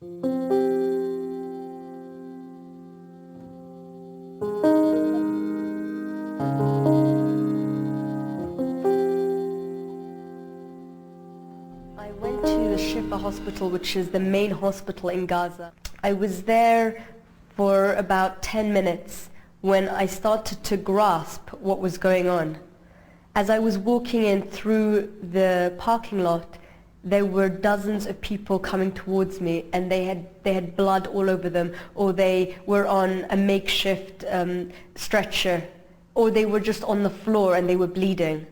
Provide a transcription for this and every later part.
I went to the Shifa hospital, which is the main hospital in Gaza. I was there for about 10 minutes when I started to grasp what was going on. As I was walking in through the parking lot, there were dozens of people coming towards me, and they had blood all over them, or they were on a makeshift stretcher, or they were just on the floor and they were bleeding.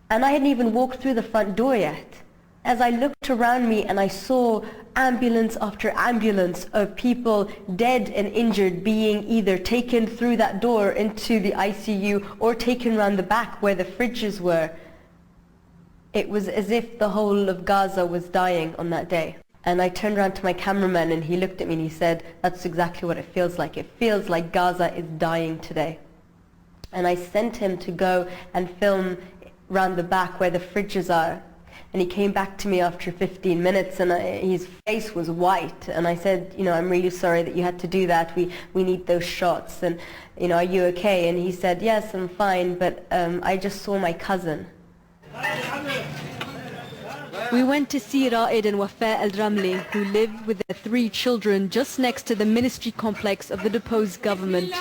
And I hadn't even walked through the front door yet. As I looked around me and I saw ambulance after ambulance of people dead and injured being either taken through that door into the ICU or taken around the back where the fridges were, it was as if the whole of Gaza was dying on that day. And I turned around to my cameraman and he looked at me and he said, "That's exactly what it feels like. It feels like Gaza is dying today." And I sent him to go and film around the back where the fridges are. And he came back to me after 15 minutes and his face was white. And I said, "I'm really sorry that you had to do that. We need those shots. And, are you okay?" And he said, "Yes, I'm fine, but I just saw my cousin." We went to see Ra'id and Wafa al-Ramli, who live with their 3 children just next to the ministry complex of the deposed government.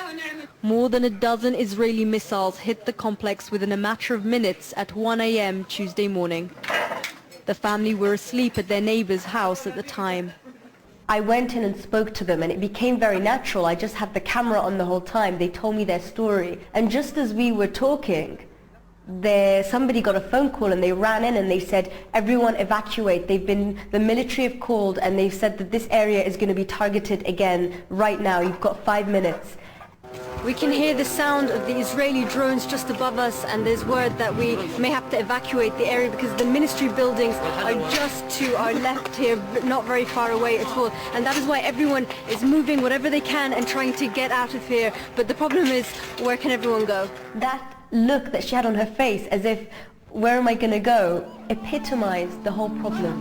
More than a dozen Israeli missiles hit the complex within a matter of minutes at 1 a.m. Tuesday morning. The family were asleep at their neighbor's house at the time. I went in and spoke to them, and it became very natural. I just had the camera on the whole time. They told me their story. And just as we were talking, somebody got a phone call and they ran in and they said, "Everyone evacuate. The military have called and they've said that this area is going to be targeted again right now. You've got 5 minutes." We can hear the sound of the Israeli drones just above us, and there's word that we may have to evacuate the area because the ministry buildings are just to our left here, not very far away at all. And that is why everyone is moving whatever they can and trying to get out of here. But the problem is, where can everyone go? That look that she had on her face, as if, where am I going to go, epitomized the whole problem.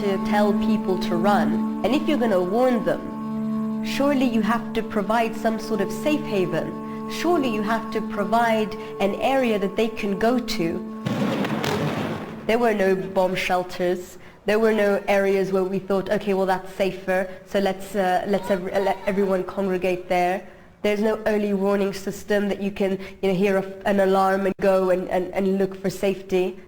To tell people to run, and if you're going to warn them, surely you have to provide some sort of safe haven. Surely you have to provide an area that they can go to. There were no bomb shelters. There were no areas where we thought, okay, well that's safer, so let everyone congregate there. There's no early warning system that you can hear an alarm and go and look for safety.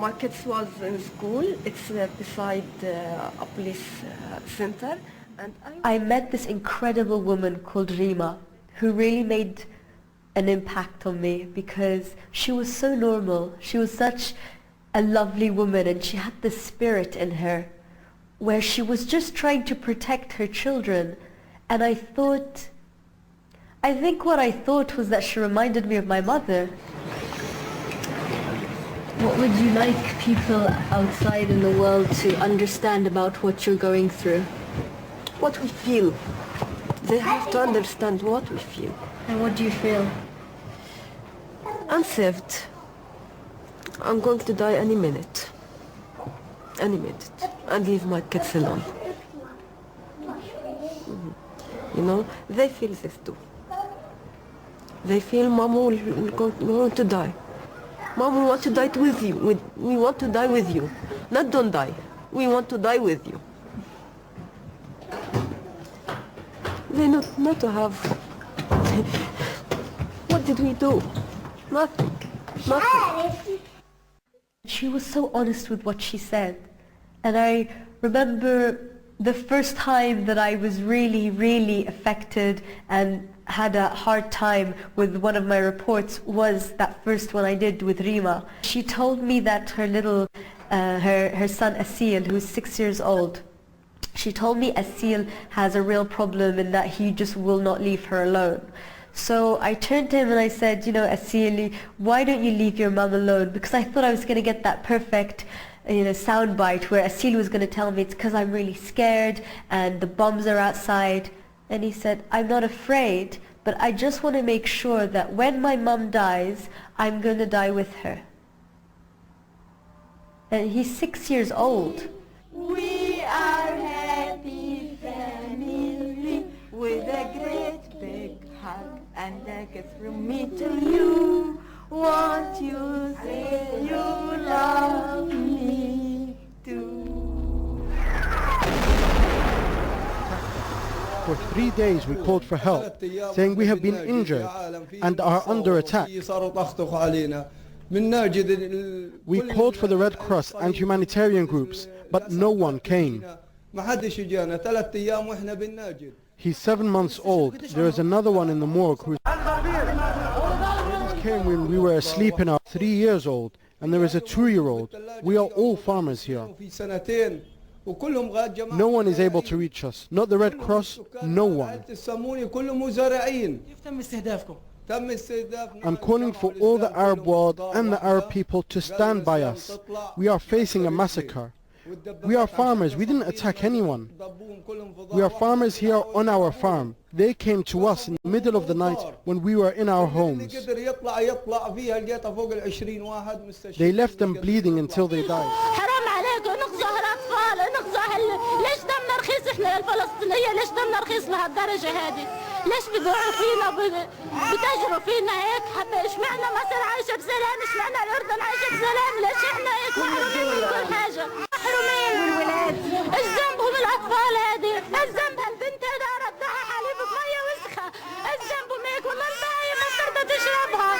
My kids was in school. It's beside a police center. And I met this incredible woman called Rima, who really made an impact on me because she was so normal. She was such a lovely woman, and she had this spirit in her where she was just trying to protect her children. And I think what I thought was that she reminded me of my mother. What would you like people outside in the world to understand about what you're going through? What we feel. They have to understand what we feel. And what do you feel? Unsaved. I'm going to die any minute. Any minute. And leave my kids alone. They feel this too. They feel Mama will going to die. Mom, we want to die with you. We want to die with you. Not don't die. We want to die with you. They not to have... What did we do? Nothing. Nothing. She was so honest with what she said. And I remember the first time that I was really, really affected and had a hard time with one of my reports was that first one I did with Rima. She told me that her little, her son Asil, who's 6 years old, she told me Asil has a real problem and that he just will not leave her alone. So I turned to him and I said, Asil, why don't you leave your mom alone? Because I thought I was going to get that perfect soundbite where Asil was going to tell me it's because I'm really scared and the bombs are outside. And he said, I'm not afraid, but I just want to make sure that when my mum dies, I'm going to die with her. And he's 6 years old. We are happy family with a great big hug and a kiss from me to you. Won't you say you love me too? For 3 days we called for help, saying we have been injured and are under attack. We called for the Red Cross and humanitarian groups, but no one came. He's 7 months old. There is another one in the morgue who came when we were asleep in our 3 years old, and there is a 2-year-old. We are all farmers here. No one is able to reach us. Not the Red Cross, no one. I'm calling for all the Arab world and the Arab people to stand by us. We are facing a massacre. We are farmers. We didn't attack anyone. We are farmers here on our farm. They came to us in the middle of the night when we were in our homes. They left them bleeding until they died. ليش دمنا رخيص احنا الفلسطينية؟ ليش دمنا رخيص لهالدرجة هذه؟ ليش بيبيعوا فينا بتجروا فينا هيك؟ حتى اشمعنا مصر عايشة بسلام، اشمعنا الأردن عايشة بسلام، ليش احنا هيك محرومين من كل حاجة؟ محرومين والولاد، ايش ذنبهم الأطفال هذه؟ ايش ذنبها البنت هذا ردها حليب بمية وسخة؟ ايش ذنبهم هيك؟ والله الماء ما صرت تشربها،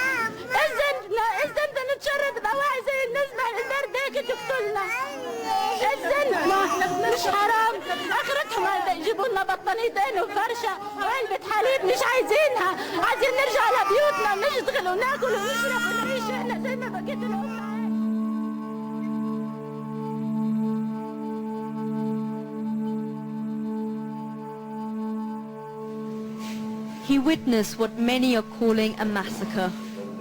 ايش ذنبنا؟ ايش ذنبنا نتشرد بواعي زي النزمة البرد هيك تقتلنا؟ ايش ذنبنا؟ مش حرام؟ اخرتهم يجيبوا لنا بطانيتين وفرشة وعلبة حليب مش عايزينها، عايزين نرجع لبيوتنا ونشتغل وناكل ونشرب ونعيش احنا زي ما بقيت الأمة. He witnessed what many are calling a massacre,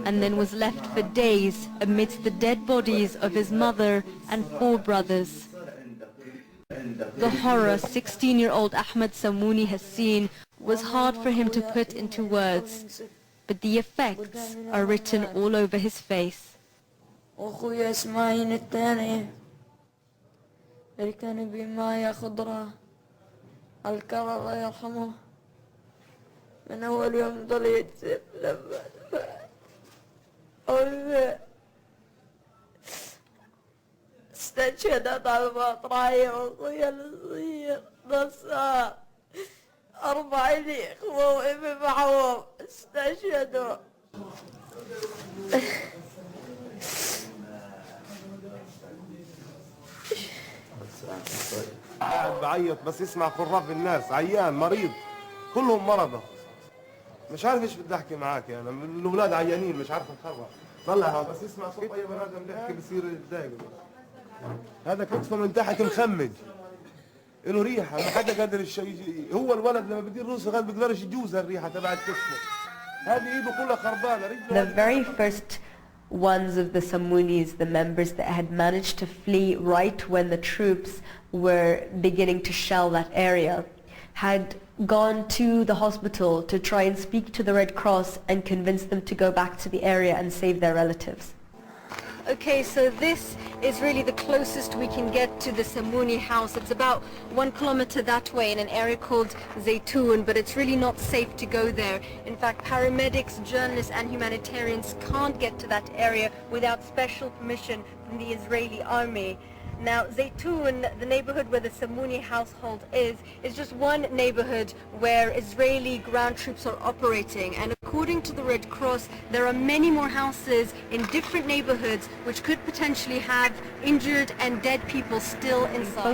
and then was left for days amidst the dead bodies of his mother and 4 brothers. The horror 16-year-old Ahmed Samouni has seen was hard for him to put into words, but the effects are written all over his face. أخويا إسماعيل الثاني اللي كان بماية خضرة الكرة الله يرحمه من أول يوم ضل يتسب لما استشهدت على المطرية وأخويا الصغير نصار 4 إخوة وأمي معهم استشهدوا. قاعد بعيط بس يسمع خراب الناس، عيان مريض كلهم مرضى، مش عارف ايش بدي احكي معاك. انا الاولاد عيانين مش عارف اتخرج، طلع بس يسمع صوت اي بني ادم بيحكي بصير يتضايق. هذا كتفه من تحت مخمج، له ريحه ما حدا قادر هو الولد لما بدي الروس غير بيقدرش يجوز الريحه تبعت كتفه. هذه ايده كلها خربانه. The very first ones of the Samounis, the members that had managed to flee right when the troops were beginning to shell that area, had gone to the hospital to try and speak to the Red Cross and convince them to go back to the area and save their relatives. Okay, so this is really the closest we can get to the Samouni house. It's about 1 kilometer that way in an area called Zaytoun, but it's really not safe to go there. In fact, paramedics, journalists and humanitarians can't get to that area without special permission from the Israeli army. Now, Zaytoun, the neighborhood where the Samouni household is just one neighborhood where Israeli ground troops are operating. And according to the Red Cross, there are many more houses in different neighborhoods which could potentially have injured and dead people still inside.